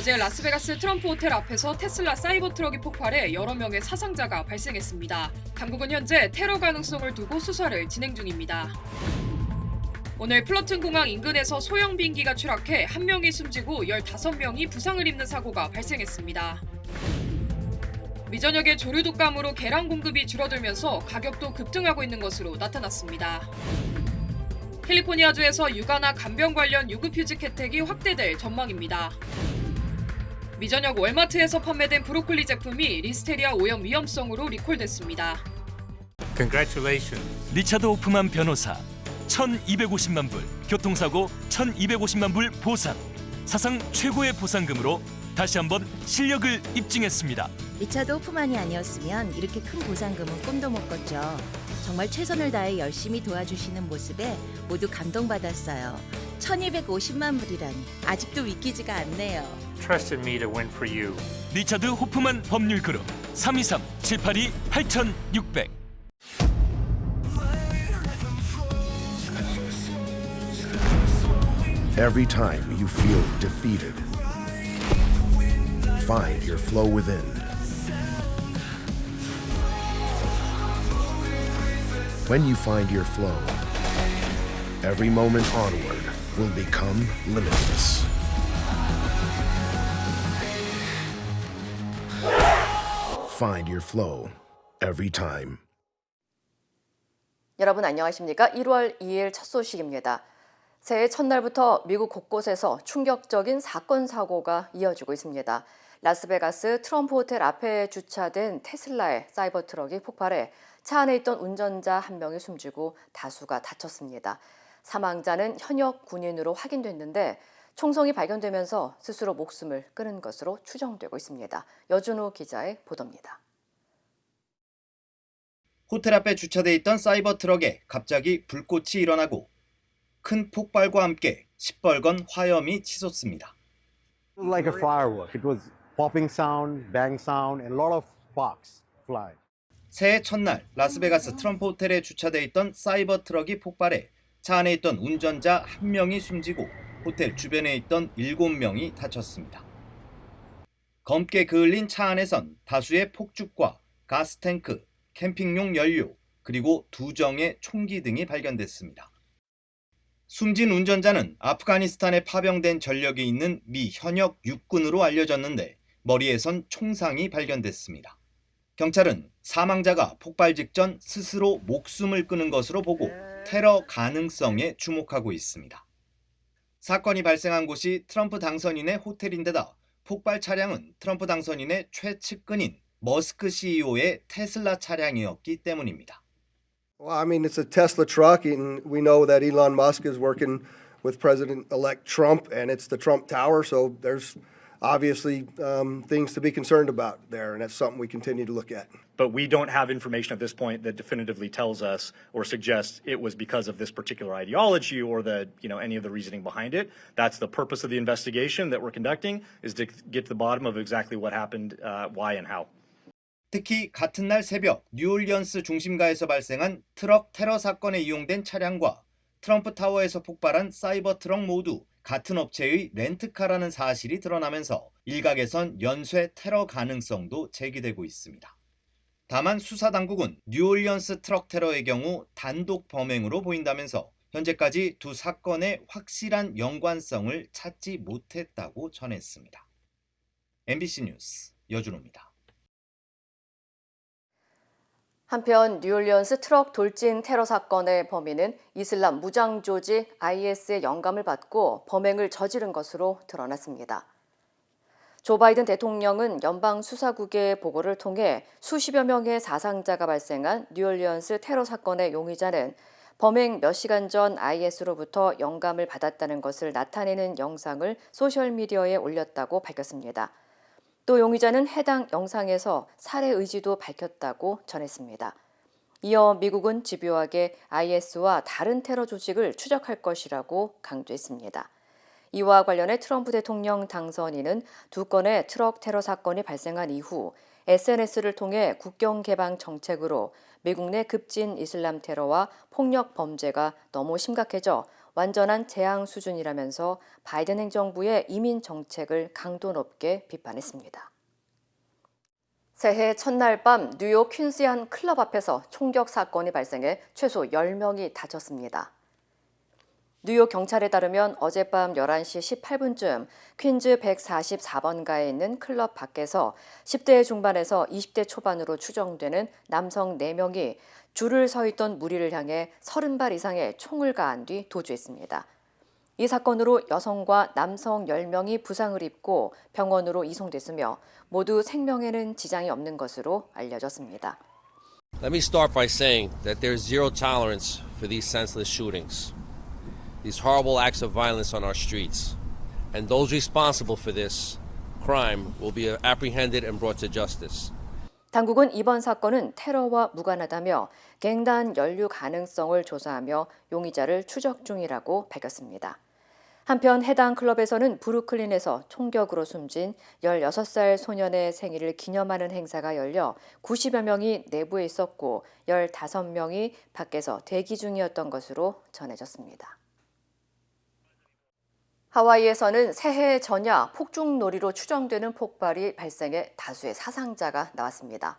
어제 라스베가스 트럼프 호텔 앞에서 테슬라 사이버 트럭이 폭발해 여러 명의 사상자가 발생했습니다. 당국은 현재 테러 가능성을 두고 수사를 진행 중입니다. 오늘 플러튼 공항 인근에서 소형 비행기가 추락해 1명이 숨지고 15명이 부상을 입는 사고가 발생했습니다. 미전역의 조류 독감으로 계란 공급이 줄어들면서 가격도 급등하고 있는 것으로 나타났습니다. 캘리포니아주에서 육아나 간병 관련 유급휴직 혜택이 확대될 전망입니다. 미전역 월마트에서 판매된 브로콜리 제품이 리스테리아 오염 위험성으로 리콜됐습니다. Congratulations. 리차드 호프만 변호사 1,250만 불, 교통사고 1,250만 불 보상. 사상 최고의 보상금으로 다시 한번 실력을 입증했습니다. 리차드 호프만이 아니었으면 이렇게 큰 보상금은 꿈도 못 꿨죠. 정말 최선을 다해 열심히 도와주시는 모습에 모두 감동받았어요. 1,250만 불이라니 아직도 믿기지가 않네요. Trusted me to win for you. 리차드 호프만 법률그룹 323-782-8600. Every time you feel defeated, find your flow within. When you find your flow, every moment onward will become limitless. Find your flow every time. 여러분 안녕하십니까? 1월 2일 첫 소식입니다. 새해 첫날부터 미국 곳곳에서 충격적인 사건 사고가 이어지고 있습니다. 라스베가스 트럼프 호텔 앞에 주차된 테슬라의 사이버 트럭이 폭발해 차 안에 있던 운전자 1명이 숨지고 다수가 다쳤습니다. 사망자는 현역 군인으로 확인됐는데 총성이 발견되면서 스스로 목숨을 끊은 것으로 추정되고 있습니다. 여준호 기자의 보도입니다. 호텔 앞에 주차돼 있던 사이버 트럭에 갑자기 불꽃이 일어나고 큰 폭발과 함께 시뻘건 화염이 치솟습니다. Like a firework. It was popping sound, bang sound, and a lot of sparks fly. 새해 첫날 라스베가스 트럼프 호텔에 주차돼 있던 사이버 트럭이 폭발해 차 안에 있던 운전자 1명이 숨지고 호텔 주변에 있던 7명이 다쳤습니다. 검게 그을린 차 안에선 다수의 폭죽과 가스탱크, 캠핑용 연료, 그리고 2정의 총기 등이 발견됐습니다. 숨진 운전자는 아프가니스탄에 파병된 전력이 있는 미 현역 육군으로 알려졌는데 머리에선 총상이 발견됐습니다. 경찰은 사망자가 폭발 직전 스스로 목숨을 끊은 것으로 보고 테러 가능성에 주목하고 있습니다. 사건이 발생한 곳이 트럼프 당선인의 호텔인데다 폭발 차량은 트럼프 당선인의 최측근인 머스크 CEO의 테슬라 차량이었기 때문입니다. Well, I mean, it's a Tesla truck, and we know that Elon Musk is working with President-elect Trump, and it's the Trump Tower, so there's obviously things to be concerned about there, and that's something we continue to look at. But we don't have information at this point that definitively tells us or suggests it was because of this particular ideology or any of the reasoning behind it. That's the purpose of the investigation that we're conducting, is to get to the bottom of exactly what happened, why and how. 특히 같은 날 새벽 뉴올리언스 중심가에서 발생한 트럭 테러 사건에 이용된 차량과 트럼프 타워에서 폭발한 사이버 트럭 모두 같은 업체의 렌트카라는 사실이 드러나면서 일각에선 연쇄 테러 가능성도 제기되고 있습니다. 다만 수사당국은 뉴올리언스 트럭 테러의 경우 단독 범행으로 보인다면서 현재까지 두 사건의 확실한 연관성을 찾지 못했다고 전했습니다. MBC 뉴스 여준호입니다. 한편 뉴올리언스 트럭 돌진 테러 사건의 범인은 이슬람 무장 조직 IS의 영감을 받고 범행을 저지른 것으로 드러났습니다. 조 바이든 대통령은 연방 수사국의 보고를 통해 수십여 명의 사상자가 발생한 뉴올리언스 테러 사건의 용의자는 범행 몇 시간 전 IS로부터 영감을 받았다는 것을 나타내는 영상을 소셜미디어에 올렸다고 밝혔습니다. 또 용의자는 해당 영상에서 살해 의지도 밝혔다고 전했습니다. 이어 미국은 집요하게 IS와 다른 테러 조직을 추적할 것이라고 강조했습니다. 이와 관련해 트럼프 대통령 당선인은 두 건의 트럭 테러 사건이 발생한 이후 SNS를 통해 국경 개방 정책으로 미국 내 급진 이슬람 테러와 폭력 범죄가 너무 심각해져 완전한 재앙 수준이라면서 바이든 행정부의 이민 정책을 강도 높게 비판했습니다. 새해 첫날 밤 뉴욕 퀸스의 한 클럽 앞에서 총격 사건이 발생해 최소 10명이 다쳤습니다. 뉴욕 경찰에 따르면 어젯밤 11시 18분쯤 퀸즈 144번가에 있는 클럽 밖에서 10대 중반에서 20대 초반으로 추정되는 남성 4명이 줄을 서 있던 무리를 향해 30발 이상의 총을 가한 뒤 도주했습니다. 이 사건으로 여성과 남성 10명이 부상을 입고 병원으로 이송됐으며 모두 생명에는 지장이 없는 것으로 알려졌습니다. Let me start by saying that there's zero tolerance for these senseless shootings, these horrible acts of violence on our streets, and those responsible for this crime will be apprehended and brought to justice. 당국은 이번 사건은 테러와 무관하다며 갱단 연루 가능성을 조사하며 용의자를 추적 중이라고 밝혔습니다. 한편 해당 클럽에서는 브루클린에서 총격으로 숨진 16살 소년의 생일을 기념하는 행사가 열려 90여 명이 내부에 있었고 15명이 밖에서 대기 중이었던 것으로 전해졌습니다. 하와이에서는 새해 전야 폭죽놀이로 추정되는 폭발이 발생해 다수의 사상자가 나왔습니다.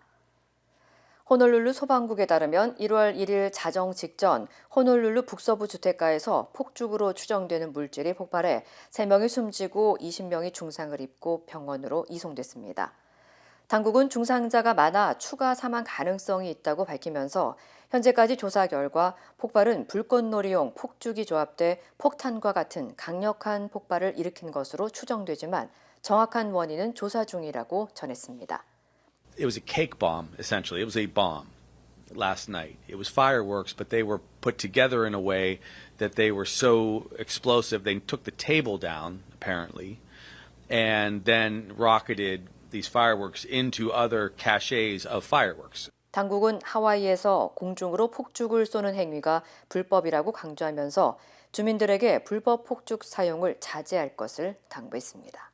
호놀룰루 소방국에 따르면 1월 1일 자정 직전 호놀룰루 북서부 주택가에서 폭죽으로 추정되는 물질이 폭발해 3명이 숨지고 20명이 중상을 입고 병원으로 이송됐습니다. 당국은 중상자가 많아 추가 사망 가능성이 있다고 밝히면서 현재까지 조사 결과 폭발은 불꽃놀이용 폭죽이 조합돼 폭탄과 같은 강력한 폭발을 일으킨 것으로 추정되지만 정확한 원인은 조사 중이라고 전했습니다. It was a cake bomb, essentially. It was a bomb last night. It was fireworks, but they were put together in a way that they were so explosive. They took the table down, apparently, and then rocketed these fireworks into other caches of fireworks. 당국은 하와이에서 공중으로 폭죽을 쏘는 행위가 불법이라고 강조하면서 주민들에게 불법 폭죽 사용을 자제할 것을 당부했습니다.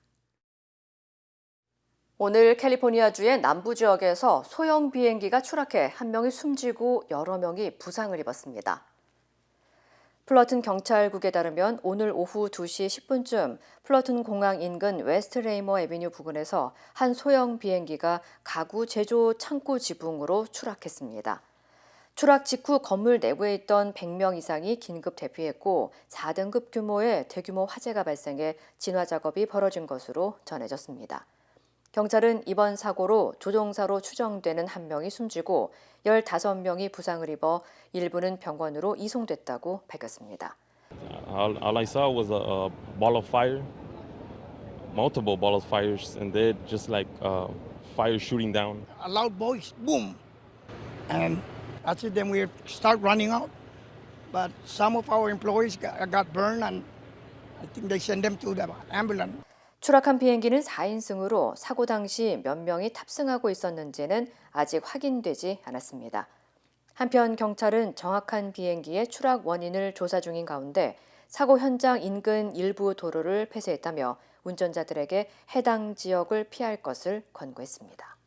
오늘 캘리포니아주의 남부 지역에서 소형 비행기가 추락해 1명이 숨지고 여러 명이 부상을 입었습니다. 플러튼 경찰국에 따르면 오늘 오후 2시 10분쯤 플러튼 공항 인근 웨스트 레이머 애비뉴 부근에서 한 소형 비행기가 가구 제조 창고 지붕으로 추락했습니다. 추락 직후 건물 내부에 있던 100명 이상이 긴급 대피했고 4등급 규모의 대규모 화재가 발생해 진화 작업이 벌어진 것으로 전해졌습니다. 경찰은 이번 사고로 조종사로 추정되는 1명이 숨지고 15명이 부상을 입어 일부는 병원으로 이송됐다고 밝혔습니다. All I saw was a ball of fire, multiple ball of fires, and then just like fire shooting down. A loud voice, boom, and that's it. Then we start running out, but some of our employees got burned, and I think they sent them to the ambulance. 추락한 비행기는 4인승으로 사고 당시 몇 명이 탑승하고 있었는지는 아직 확인되지 않았습니다. 한편 경찰은 정확한 비행기의 추락 원인을 조사 중인 가운데 사고 현장 인근 일부 도로를 폐쇄했다며 운전자들에게 해당 지역을 피할 것을 권고했습니다.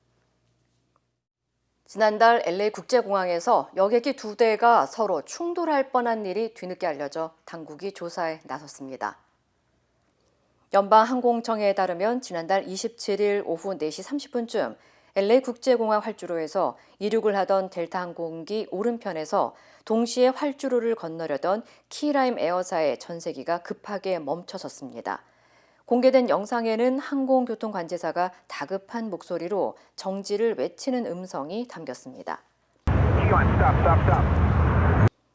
지난달 LA 국제공항에서 여객기 2대가 서로 충돌할 뻔한 일이 뒤늦게 알려져 당국이 조사에 나섰습니다. 연방항공청에 따르면 지난달 27일 오후 4시 30분쯤 LA 국제공항 활주로에서 이륙을 하던 델타 항공기 오른편에서 동시에 활주로를 건너려던 키라임 에어사의 전세기가 급하게 멈춰섰습니다. 공개된 영상에는 항공교통 관제사가 다급한 목소리로 정지를 외치는 음성이 담겼습니다.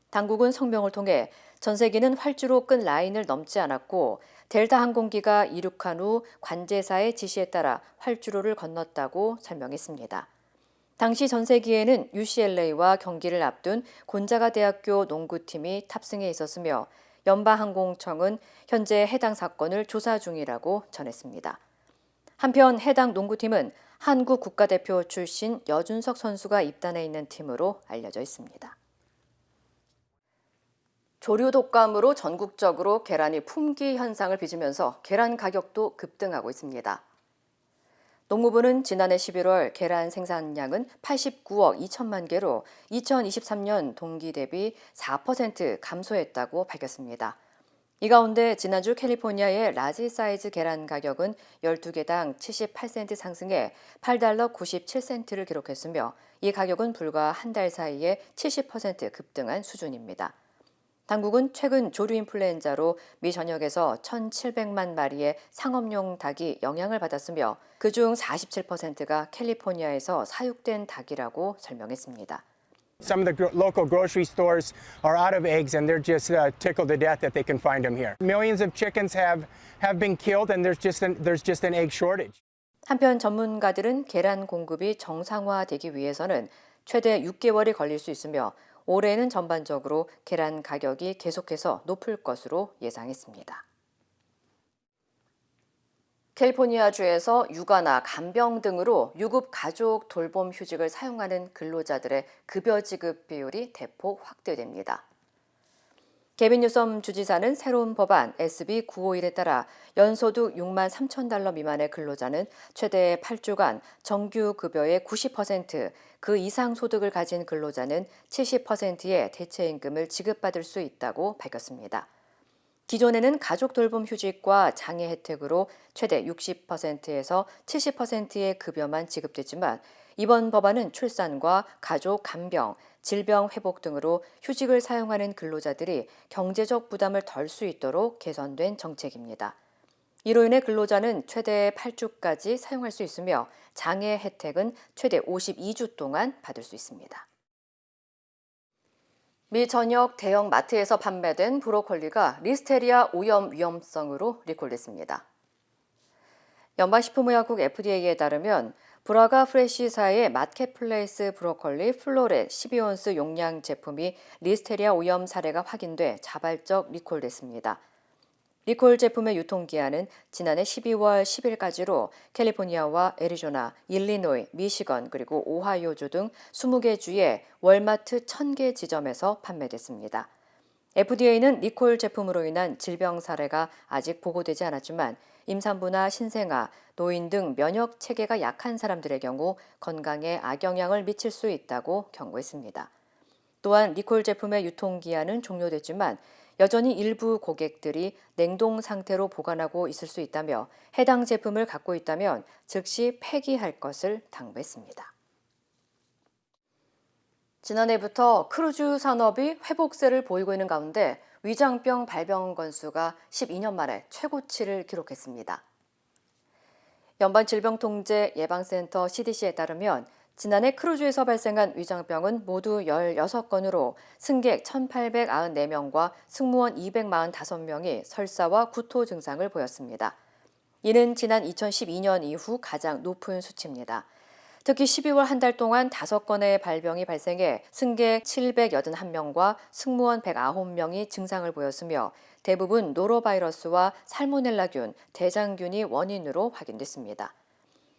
당국은 성명을 통해 전세기는 활주로 끝 라인을 넘지 않았고 델타 항공기가 이륙한 후 관제사의 지시에 따라 활주로를 건넜다고 설명했습니다. 당시 전세기에는 UCLA와 경기를 앞둔 곤자가 대학교 농구팀이 탑승해 있었으며 연방항공청은 현재 해당 사건을 조사 중이라고 전했습니다. 한편 해당 농구팀은 한국 국가대표 출신 여준석 선수가 입단해 있는 팀으로 알려져 있습니다. 조류 독감으로 전국적으로 계란이 품귀 현상을 빚으면서 계란 가격도 급등하고 있습니다. 농무부는 지난해 11월 계란 생산량은 89억 2천만 개로 2023년 동기 대비 4% 감소했다고 밝혔습니다. 이 가운데 지난주 캘리포니아의 라지 사이즈 계란 가격은 12개당 78센트 상승해 $8 97센트를 기록했으며 이 가격은 불과 한 달 사이에 70% 급등한 수준입니다. 당국은 최근 조류 인플루엔자로 미 전역에서 1,700만 마리의 상업용 닭이 영향을 받았으며 그중 47%가 캘리포니아에서 사육된 닭이라고 설명했습니다. Some of the local grocery stores are out of eggs and they're just tickled to death that they can find them here. Millions of chickens have been killed and there's just an egg shortage. 한편 전문가들은 계란 공급이 정상화되기 위해서는 최대 6개월이 걸릴 수 있으며 올해는 전반적으로 계란 가격이 계속해서 높을 것으로 예상했습니다. 캘리포니아주에서 육아나 간병 등으로 유급 가족 돌봄 휴직을 사용하는 근로자들의 급여 지급 비율이 대폭 확대됩니다. 게빈 뉴섬 주지사는 새로운 법안 SB 951에 따라 연소득 $6만 3천 미만의 근로자는 최대 8주간 정규 급여의 90%, 그 이상 소득을 가진 근로자는 70%의 대체임금을 지급받을 수 있다고 밝혔습니다. 기존에는 가족 돌봄 휴직과 장애 혜택으로 최대 60%에서 70%의 급여만 지급됐지만 이번 법안은 출산과 가족 간병, 질병 회복 등으로 휴직을 사용하는 근로자들이 경제적 부담을 덜 수 있도록 개선된 정책입니다. 이로 인해 근로자는 최대 8주까지 사용할 수 있으며 장애 혜택은 최대 52주 동안 받을 수 있습니다. 미 전역 대형 마트에서 판매된 브로콜리가 리스테리아 오염 위험성으로 리콜됐습니다. 연방식품의약국 FDA에 따르면 브라가 프레시사의 마켓플레이스 브로콜리 플로렛 12온스 용량 제품이 리스테리아 오염 사례가 확인돼 자발적 리콜됐습니다. 리콜 제품의 유통기한은 지난해 12월 10일까지로 캘리포니아와 애리조나, 일리노이, 미시건 그리고 오하이오주 등 20개 주의 월마트 1000개 지점에서 판매됐습니다. FDA는 리콜 제품으로 인한 질병 사례가 아직 보고되지 않았지만 임산부나 신생아, 노인 등 면역 체계가 약한 사람들의 경우 건강에 악영향을 미칠 수 있다고 경고했습니다. 또한 리콜 제품의 유통기한은 종료됐지만 여전히 일부 고객들이 냉동 상태로 보관하고 있을 수 있다며 해당 제품을 갖고 있다면 즉시 폐기할 것을 당부했습니다. 지난해부터 크루즈 산업이 회복세를 보이고 있는 가운데 위장병 발병 건수가 12년 만에 최고치를 기록했습니다. 연방질병통제예방센터 CDC에 따르면 지난해 크루즈에서 발생한 위장병은 모두 16건으로 승객 1,894명과 승무원 245명이 설사와 구토 증상을 보였습니다. 이는 지난 2012년 이후 가장 높은 수치입니다. 특히 12월 한 달 동안 5건의 발병이 발생해 승객 781명과 승무원 109명이 증상을 보였으며 대부분 노로바이러스와 살모넬라균, 대장균이 원인으로 확인됐습니다.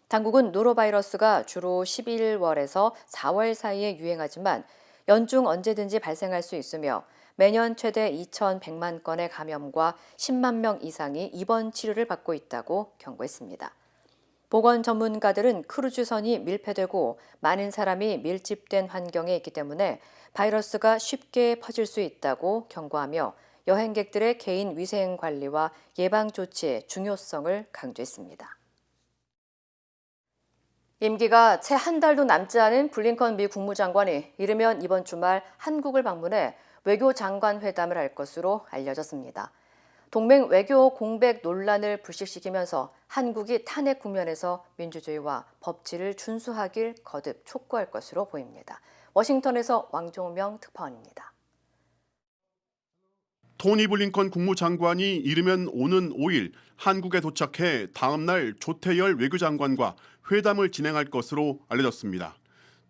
당국은 노로바이러스가 주로 11월에서 4월 사이에 유행하지만 연중 언제든지 발생할 수 있으며 매년 최대 2,100만 건의 감염과 10만 명 이상이 입원 치료를 받고 있다고 경고했습니다. 보건 전문가들은 크루즈선이 밀폐되고 많은 사람이 밀집된 환경에 있기 때문에 바이러스가 쉽게 퍼질 수 있다고 경고하며 여행객들의 개인 위생 관리와 예방 조치의 중요성을 강조했습니다. 임기가 채 한 달도 남지 않은 블링컨 미 국무장관이 이르면 이번 주말 한국을 방문해 외교장관 회담을 할 것으로 알려졌습니다. 동맹 외교 공백 논란을 불식시키면서 한국이 탄핵 국면에서 민주주의와 법치를 준수하길 거듭 촉구할 것으로 보입니다. 워싱턴에서 왕종명 특파원입니다. 토니 블링컨 국무장관이 이르면 오는 5일 한국에 도착해 다음 날 조태열 외교장관과 회담을 진행할 것으로 알려졌습니다.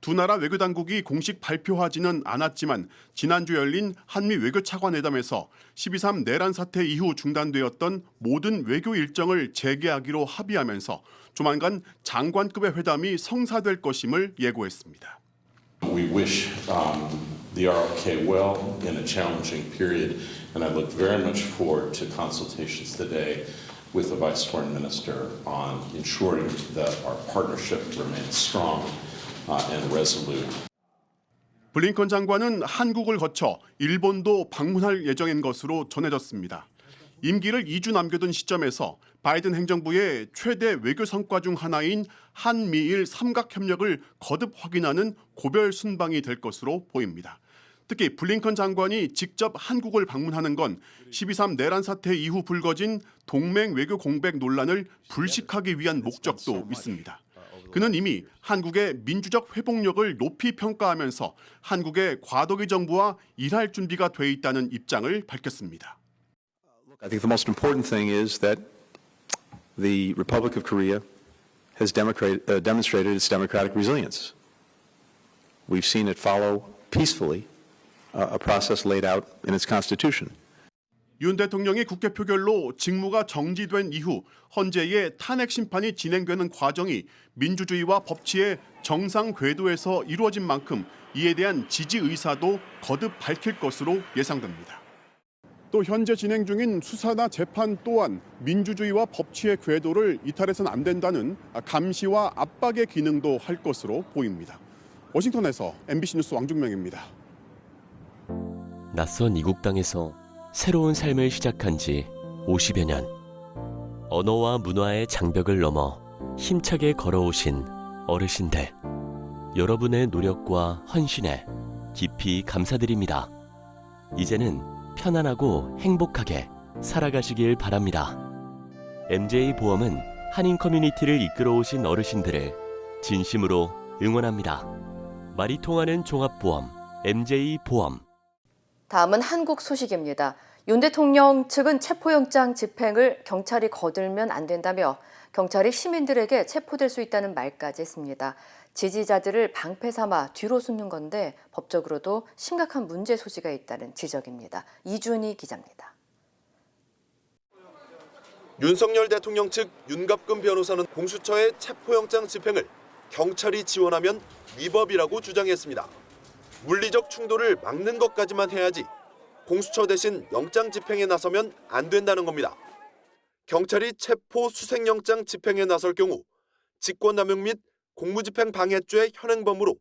두 나라 외교당국이 공식 발표하지는 않았지만 지난주 열린 한미 외교차관회담에서 12.3 내란 사태 이후 중단되었던 모든 외교 일정을 재개하기로 합의하면서 조만간 장관급의 회담이 성사될 것임을 예고했습니다. We wish the ROK well in a challenging period, and I look very much forward to consultations today with the Vice Foreign Minister on ensuring that our partnership remains strong and resolute. 블링컨 장관은 한국을 거쳐 일본도 방문할 예정인 것으로 전해졌습니다. 임기를 2주 남겨둔 시점에서 바이든 행정부의 최대 외교 성과 중 하나인 한미일 삼각협력을 거듭 확인하는 고별 순방이 될 것으로 보입니다. 특히 블링컨 장관이 직접 한국을 방문하는 건 12.3 내란 사태 이후 불거진 동맹 외교 공백 논란을 불식하기 위한 목적도 있습니다. 그는 이미 한국의 민주적 회복력을 높이 평가하면서 한국의 과도기 정부와 일할 준비가 돼 있다는 입장을 밝혔습니다. I think the most important thing is that the Republic of Korea has demonstrated its democratic resilience. We've seen it follow peacefully a process laid out in its constitution. 윤 대통령이 국회 표결로 직무가 정지된 이후 헌재의 탄핵 심판이 진행되는 과정이 민주주의와 법치의 정상 궤도에서 이루어진 만큼 이에 대한 지지 의사도 거듭 밝힐 것으로 예상됩니다. 또 현재 진행 중인 수사나 재판 또한 민주주의와 법치의 궤도를 이탈해서는 안 된다는 감시와 압박의 기능도 할 것으로 보입니다. 워싱턴에서 MBC 뉴스 왕중명입니다. 낯선 이국 땅에서 새로운 삶을 시작한 지 50여 년. 언어와 문화의 장벽을 넘어 힘차게 걸어오신 어르신들. 여러분의 노력과 헌신에 깊이 감사드립니다. 이제는 편안하고 행복하게 살아가시길 바랍니다. MJ보험은 한인 커뮤니티를 이끌어오신 어르신들을 진심으로 응원합니다. 말이 통하는 종합보험 MJ보험. 다음은 한국 소식입니다. 윤 대통령 측은 체포영장 집행을 경찰이 거들면 안 된다며 경찰이 시민들에게 체포될 수 있다는 말까지 했습니다. 지지자들을 방패 삼아 뒤로 숨는 건데 법적으로도 심각한 문제 소지가 있다는 지적입니다. 이준희 기자입니다. 윤석열 대통령 측 윤갑근 변호사는 공수처의 체포영장 집행을 경찰이 지원하면 위법이라고 주장했습니다. 물리적 충돌을 막는 것까지만 해야지 공수처 대신 영장 집행에 나서면 안 된다는 겁니다. 경찰이 체포 수색영장 집행에 나설 경우 직권남용 및 공무집행 방해죄 현행범으로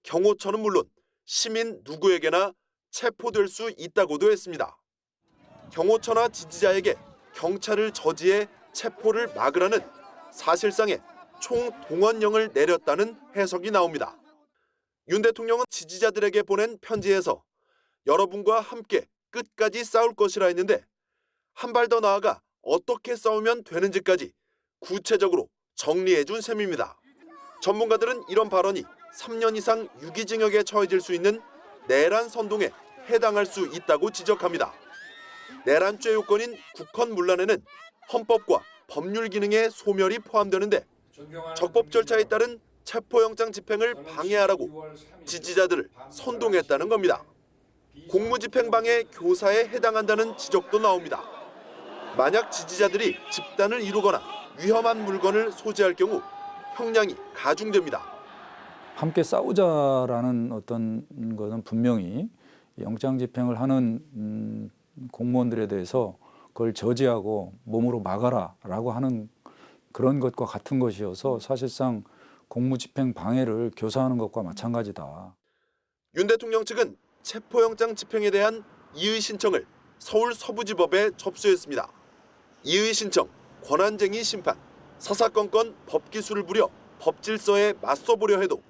경호처는 물론 시민 누구에게나 체포될 수 있다고도 했습니다. 경호처나 지지자에게 경찰을 저지해 체포를 막으라는 사실상의 총동원령을 내렸다는 해석이 나옵니다. 윤 대통령은 지지자들에게 보낸 편지에서 여러분과 함께 끝까지 싸울 것이라 했는데 한 발 더 나아가 어떻게 싸우면 되는지까지 구체적으로 정리해준 셈입니다. 전문가들은 이런 발언이 3년 이상 유기징역에 처해질 수 있는 내란 선동에 해당할 수 있다고 지적합니다. 내란죄 요건인 국헌문란에는 헌법과 법률 기능의 소멸이 포함되는데 적법 절차에 따른 체포영장 집행을 방해하라고 지지자들을 선동했다는 겁니다. 공무집행방해 교사에 해당한다는 지적도 나옵니다. 만약 지지자들이 집단을 이루거나 위험한 물건을 소지할 경우 형량이 가중됩니다. 함께 싸우자라는 어떤 것은 분명히 영장 집행을 하는 공무원들에 대해서 그걸 저지하고 몸으로 막아라라고 하는 그런 것과 같은 것이어서 사실상 공무집행 방해를 교사하는 것과 마찬가지다. 윤 대통령 측은 체포영장 집행에 대한 이의 신청을 서울 서부지법에 접수했습니다. 이의 신청, 권한쟁의 심판, 사사건건 법기술을 부려 법질서에 맞서보려 해도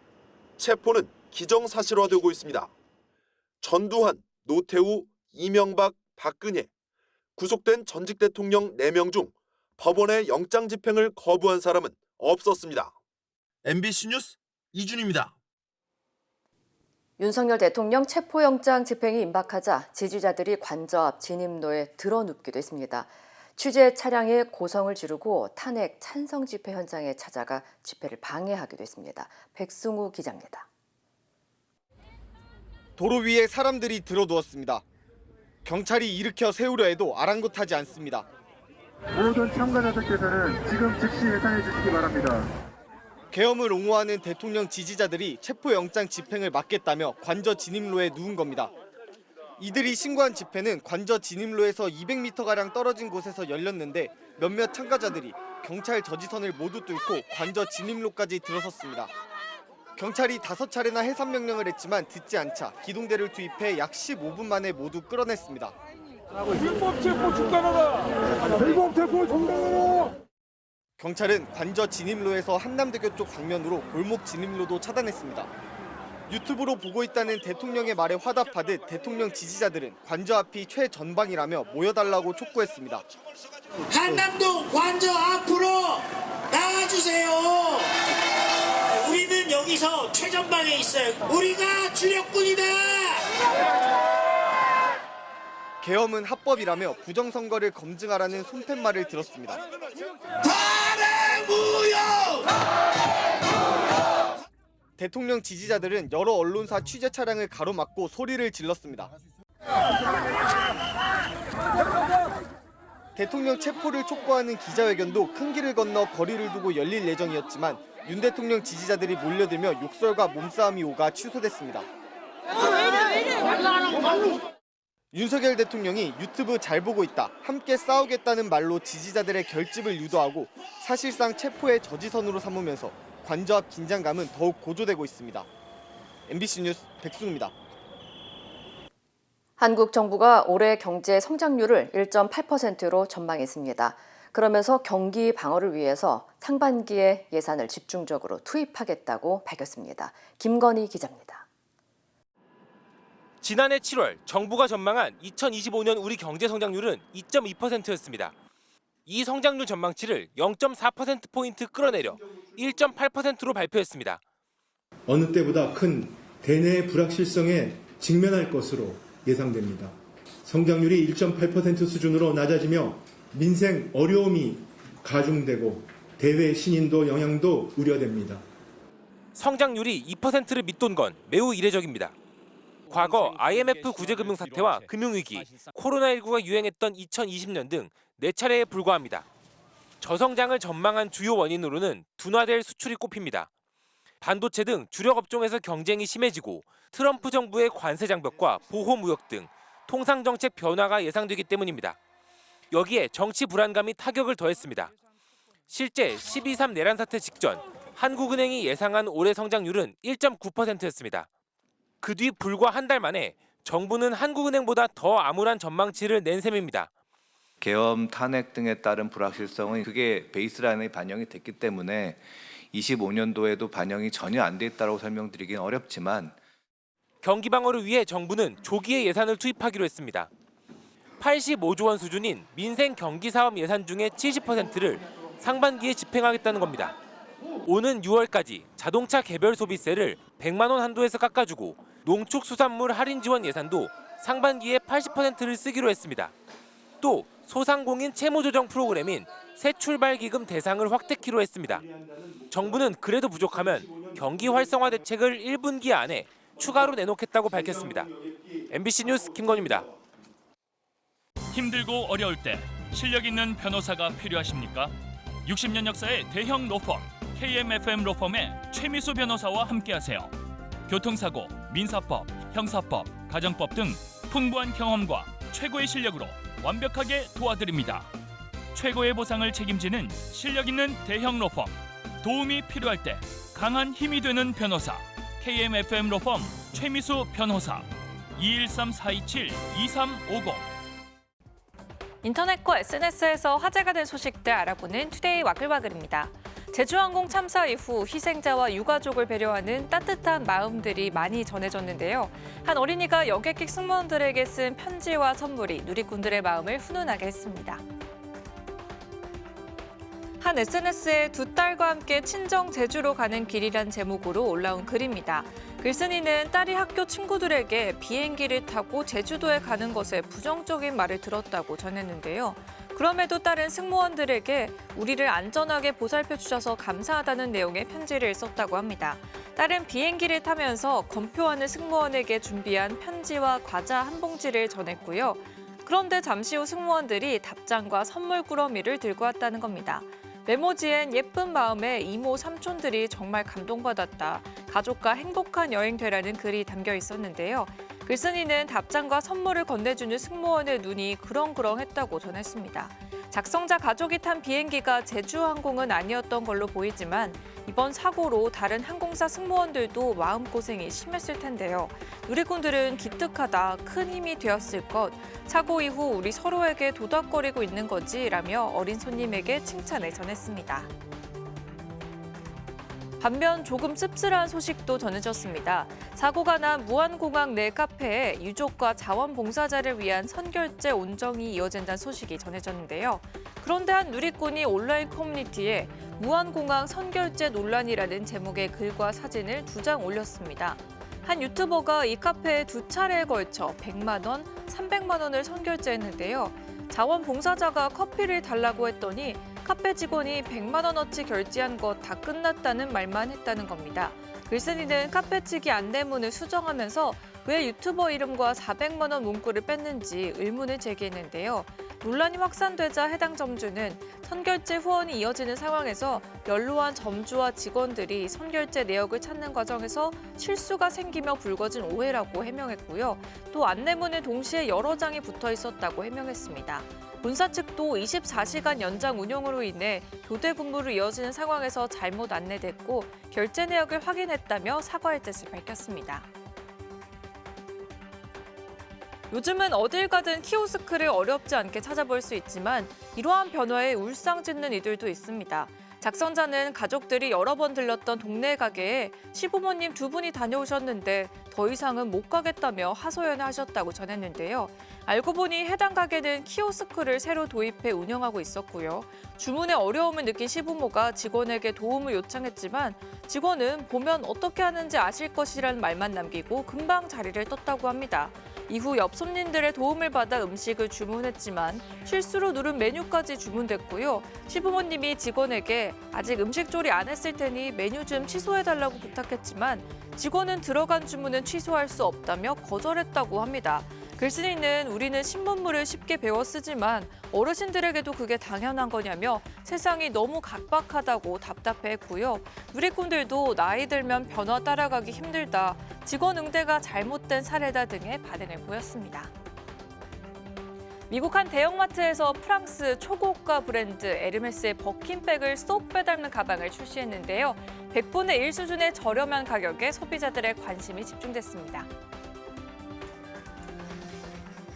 체포는 기정사실화되고 있습니다. 전두환, 노태우, 이명박, 박근혜, 구속된 전직 대통령 4명 중 법원의 영장 집행을 거부한 사람은 없었습니다. MBC 뉴스 이준입니다. 윤석열 대통령 체포영장 집행이 임박하자 지지자들이 관저 앞 진입로에 드러눕기도 했습니다. 취재 차량에 고성을 지르고 탄핵 찬성 집회 현장에 찾아가 집회를 방해하기도 했습니다. 백승우 기자입니다. 도로 위에 사람들이 들어누웠습니다. 경찰이 일으켜 세우려 해도 아랑곳하지 않습니다. 모든 참가자들께서는 지금 즉시 예산해 주시기 바랍니다. 계엄을 옹호하는 대통령 지지자들이 체포영장 집행을 막겠다며 관저 진입로에 누운 겁니다. 이들이 신고한 집회는 관저 진입로에서 200m가량 떨어진 곳에서 열렸는데 몇몇 참가자들이 경찰 저지선을 모두 뚫고 관저 진입로까지 들어섰습니다. 경찰이 5차례나 해산 명령을 했지만 듣지 않자 기동대를 투입해 약 15분 만에 모두 끌어냈습니다. 불법 체포 중단하라! 불법 체포 중단하라! 경찰은 관저 진입로에서 한남대교 쪽 방면으로 골목 진입로도 차단했습니다. 유튜브로 보고 있다는 대통령의 말에 화답하듯 대통령 지지자들은 관저 앞이 최전방이라며 모여달라고 촉구했습니다. 한남동 관저 앞으로 나와주세요. 우리는 여기서 최전방에 있어요. 우리가 주력군이다. 계엄은 합법이라며 부정선거를 검증하라는 손팻말을 들었습니다. 대통령 지지자들은 여러 언론사 취재 차량을 가로막고 소리를 질렀습니다. 대통령 체포를 촉구하는 기자회견도 큰 길을 건너 거리를 두고 열릴 예정이었지만 윤 대통령 지지자들이 몰려들며 욕설과 몸싸움이 오가 취소됐습니다. 윤석열 대통령이 유튜브 잘 보고 있다, 함께 싸우겠다는 말로 지지자들의 결집을 유도하고 사실상 체포의 저지선으로 삼으면서 관저 앞 긴장감은 더욱 고조되고 있습니다. MBC 뉴스 백승우입니다. 한국 정부가 올해 경제 성장률을 1.8%로 전망했습니다. 그러면서 경기 방어를 위해서 상반기에 예산을 집중적으로 투입하겠다고 밝혔습니다. 김건희 기자입니다. 지난해 7월 정부가 전망한 2025년 우리 경제 성장률은 2.2%였습니다. 이 성장률 전망치를 0.4%포인트 끌어내려 1.8%로 발표했습니다. 어느 때보다 큰 대내 불확실성에 직면할 것으로 예상됩니다. 성장률이 1.8% 수준으로 낮아지며 민생 어려움이 가중되고 대외 신인도 영향도 우려됩니다. 성장률이 2%를 밑돈 건 매우 이례적입니다. 과거 IMF 구제금융 사태와 금융위기, 코로나19가 유행했던 2020년 등 4차례에 불과합니다. 저성장을 전망한 주요 원인으로는 둔화될 수출이 꼽힙니다. 반도체 등 주력 업종에서 경쟁이 심해지고 트럼프 정부의 관세 장벽과 보호무역 등 통상정책 변화가 예상되기 때문입니다. 여기에 정치 불안감이 타격을 더했습니다. 실제 12.3 내란 사태 직전 한국은행이 예상한 올해 성장률은 1.9%였습니다. 그 뒤 불과 한 달 만에 정부는 한국은행보다 더 암울한 전망치를 낸 셈입니다. 계엄 탄핵 등에 따른 불확실성은 그게 베이스라인에 반영이 됐기 때문에 25년도에도 반영이 전혀 안 돼 있다고 설명드리기는 어렵지만 경기 방어를 위해 정부는 조기에 예산을 투입하기로 했습니다. 85조 원 수준인 민생 경기 사업 예산 중에 70%를 상반기에 집행하겠다는 겁니다. 오는 6월까지 자동차 개별 소비세를 100만 원 한도에서 깎아주고 농축수산물 할인 지원 예산도 상반기에 80%를 쓰기로 했습니다. 또 소상공인 채무 조정 프로그램인 새출발기금 대상을 확대키로 했습니다. 정부는 그래도 부족하면 경기 활성화 대책을 1분기 안에 추가로 내놓겠다고 밝혔습니다. MBC 뉴스 김건희입니다. 힘들고 어려울 때 실력 있는 변호사가 필요하십니까? 60년 역사의 대형 로펌 KMFM 로펌의 최미수 변호사와 함께하세요. 교통사고, 민사법, 형사법, 가정법 등 풍부한 경험과 최고의 실력으로 완벽하게 도와드립니다. 최고의 보상을 책임지는 실력 있는 대형 로펌. 도움이 필요할 때 강한 힘이 되는 변호사. KMFM 로펌 최미수 변호사. 213-427-2350. 인터넷과 SNS에서 화제가 된 소식들 알아보는 투데이 와글와글입니다. 제주항공 참사 이후 희생자와 유가족을 배려하는 따뜻한 마음들이 많이 전해졌는데요. 한 어린이가 여객기 승무원들에게 쓴 편지와 선물이 누리꾼들의 마음을 훈훈하게 했습니다. 한 SNS에 두 딸과 함께 친정 제주로 가는 길이란 제목으로 올라온 글입니다. 글쓴이는 딸이 학교 친구들에게 비행기를 타고 제주도에 가는 것에 부정적인 말을 들었다고 전했는데요. 그럼에도 딸은 승무원들에게 우리를 안전하게 보살펴 주셔서 감사하다는 내용의 편지를 썼다고 합니다. 딸은 비행기를 타면서 검표하는 승무원에게 준비한 편지와 과자 한 봉지를 전했고요. 그런데 잠시 후 승무원들이 답장과 선물 꾸러미를 들고 왔다는 겁니다. 메모지엔 예쁜 마음에 이모, 삼촌들이 정말 감동받았다. 가족과 행복한 여행 되라는 글이 담겨 있었는데요. 글쓴이는 답장과 선물을 건네주는 승무원의 눈이 그렁그렁했다고 전했습니다. 작성자 가족이 탄 비행기가 제주항공은 아니었던 걸로 보이지만 이번 사고로 다른 항공사 승무원들도 마음고생이 심했을 텐데요. 누리꾼들은 기특하다, 큰 힘이 되었을 것, 사고 이후 우리 서로에게 도닥거리고 있는 거지라며 어린 손님에게 칭찬을 전했습니다. 반면 조금 씁쓸한 소식도 전해졌습니다. 사고가 난 무안공항 내 카페에 유족과 자원봉사자를 위한 선결제 온정이 이어진다는 소식이 전해졌는데요. 그런데 한 누리꾼이 온라인 커뮤니티에 무안공항 선결제 논란이라는 제목의 글과 사진을 2장 올렸습니다. 한 유튜버가 이 카페에 2차례에 걸쳐 100만 원, 300만 원을 선결제했는데요. 자원봉사자가 커피를 달라고 했더니 카페 직원이 100만 원어치 결제한 것 다 끝났다는 말만 했다는 겁니다. 글쓴이는 카페 측이 안내문을 수정하면서 왜 유튜버 이름과 400만 원 문구를 뺐는지 의문을 제기했는데요. 논란이 확산되자 해당 점주는 선결제 후원이 이어지는 상황에서 연로한 점주와 직원들이 선결제 내역을 찾는 과정에서 실수가 생기며 불거진 오해라고 해명했고요. 또 안내문에 동시에 여러 장이 붙어 있었다고 해명했습니다. 본사 측도 24시간 연장 운영으로 인해 교대 근무로 이어지는 상황에서 잘못 안내됐고 결제 내역을 확인했다며 사과할 뜻을 밝혔습니다. 요즘은 어딜 가든 키오스크를 어렵지 않게 찾아볼 수 있지만 이러한 변화에 울상짓는 이들도 있습니다. 작성자는 가족들이 여러 번 들렀던 동네 가게에 시부모님 2분이 다녀오셨는데 더 이상은 못 가겠다며 하소연을 하셨다고 전했는데요. 알고 보니 해당 가게는 키오스크를 새로 도입해 운영하고 있었고요. 주문에 어려움을 느낀 시부모가 직원에게 도움을 요청했지만 직원은 보면 어떻게 하는지 아실 것이라는 말만 남기고 금방 자리를 떴다고 합니다. 이후 옆 손님들의 도움을 받아 음식을 주문했지만 실수로 누른 메뉴까지 주문됐고요. 시부모님이 직원에게 아직 음식 조리 안 했을 테니 메뉴 좀 취소해달라고 부탁했지만 직원은 들어간 주문은 취소할 수 없다며 거절했다고 합니다. 글쓴이는 우리는 신문물을 쉽게 배워 쓰지만 어르신들에게도 그게 당연한 거냐며 세상이 너무 각박하다고 답답해했고요. 누리꾼들도 나이 들면 변화 따라가기 힘들다, 직원 응대가 잘못된 사례다 등의 반응을 보였습니다. 미국 한 대형마트에서 프랑스 초고가 브랜드 에르메스의 버킨백을 쏙 빼닮은 가방을 출시했는데요. 100분의 1 수준의 저렴한 가격에 소비자들의 관심이 집중됐습니다.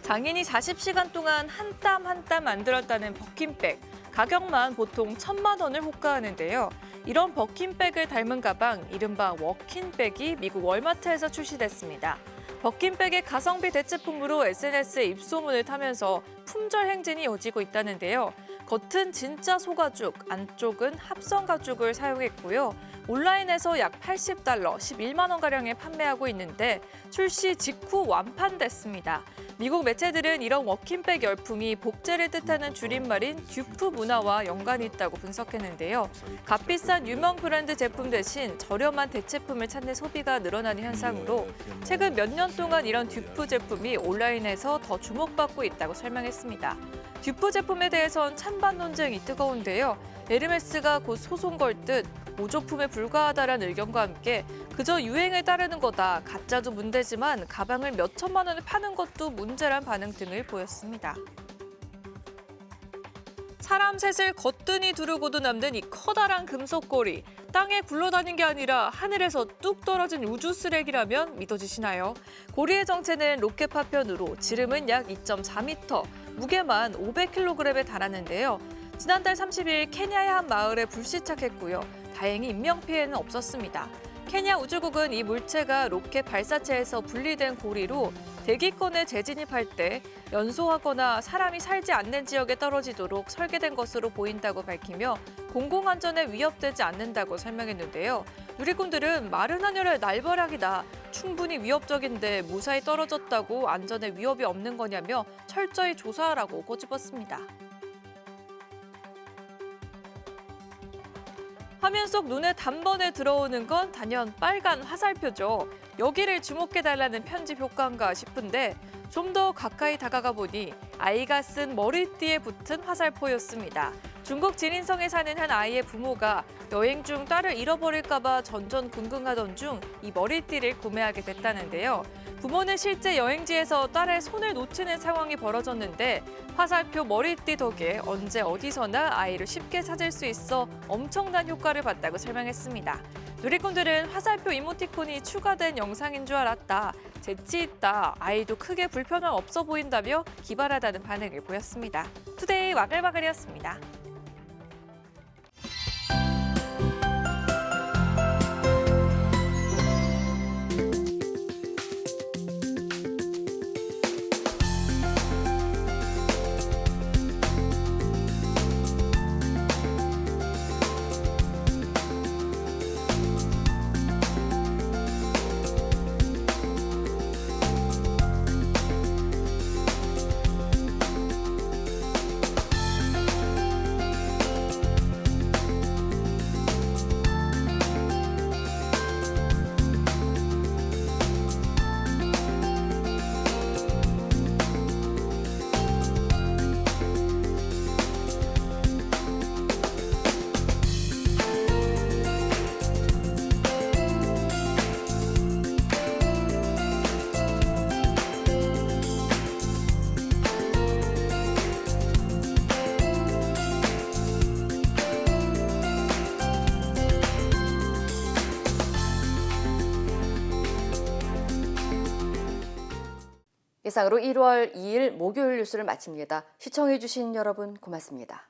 장인이 40시간 동안 한 땀 한 땀 만들었다는 버킨백. 가격만 보통 1,000만 원을 호가하는데요. 이런 버킨백을 닮은 가방, 이른바 워킨백이 미국 월마트에서 출시됐습니다. 버킨백의 가성비 대체품으로 SNS에 입소문을 타면서 품절 행진이 이어지고 있다는데요. 겉은 진짜 소가죽, 안쪽은 합성 가죽을 사용했고요. 온라인에서 약 $80, 11만 원가량에 판매하고 있는데 출시 직후 완판됐습니다. 미국 매체들은 이런 워킨백 열풍이 복제를 뜻하는 줄임말인 듀프 문화와 연관이 있다고 분석했는데요. 값비싼 유명 브랜드 제품 대신 저렴한 대체품을 찾는 소비가 늘어나는 현상으로 최근 몇 년 동안 이런 듀프 제품이 온라인에서 더 주목받고 있다고 설명했습니다. 듀프 제품에 대해선 찬반 논쟁이 뜨거운데요. 에르메스가 곧 소송 걸 듯 모조품에 불과하다라는 의견과 함께 그저 유행을 따르는 거다, 가짜도 문제지만 가방을 몇 천만 원에 파는 것도 문제란 반응 등을 보였습니다. 사람 셋을 거뜬히 두르고도 남는 이 커다란 금속고리. 땅에 굴러다닌 게 아니라 하늘에서 뚝 떨어진 우주 쓰레기라면 믿어지시나요? 고리의 정체는 로켓 파편으로 지름은 약 2.4m, 무게만 500kg에 달하는데요. 지난달 30일 케냐의 한 마을에 불시착했고요. 다행히 인명피해는 없었습니다. 케냐 우주국은 이 물체가 로켓 발사체에서 분리된 고리로 대기권에 재진입할 때 연소하거나 사람이 살지 않는 지역에 떨어지도록 설계된 것으로 보인다고 밝히며 공공안전에 위협되지 않는다고 설명했는데요. 누리꾼들은 마른 하늘의 날벼락이다, 충분히 위협적인데 무사히 떨어졌다고 안전에 위협이 없는 거냐며 철저히 조사하라고 꼬집었습니다. 화면 속 눈에 단번에 들어오는 건 단연 빨간 화살표죠. 여기를 주목해달라는 편집 효과인가 싶은데 좀 더 가까이 다가가 보니 아이가 쓴 머리띠에 붙은 화살표였습니다. 중국 지린성에 사는 한 아이의 부모가 여행 중 딸을 잃어버릴까 봐 전전긍긍하던 중 이 머리띠를 구매하게 됐다는데요. 부모는 실제 여행지에서 딸의 손을 놓치는 상황이 벌어졌는데 화살표 머리띠 덕에 언제 어디서나 아이를 쉽게 찾을 수 있어 엄청난 효과를 봤다고 설명했습니다. 누리꾼들은 화살표 이모티콘이 추가된 영상인 줄 알았다. 재치 있다. 아이도 크게 불편함 없어 보인다며 기발하다는 반응을 보였습니다. 투데이 와글와글이었습니다. 이상으로 1월 2일 목요일 뉴스를 마칩니다. 시청해주신 여러분 고맙습니다.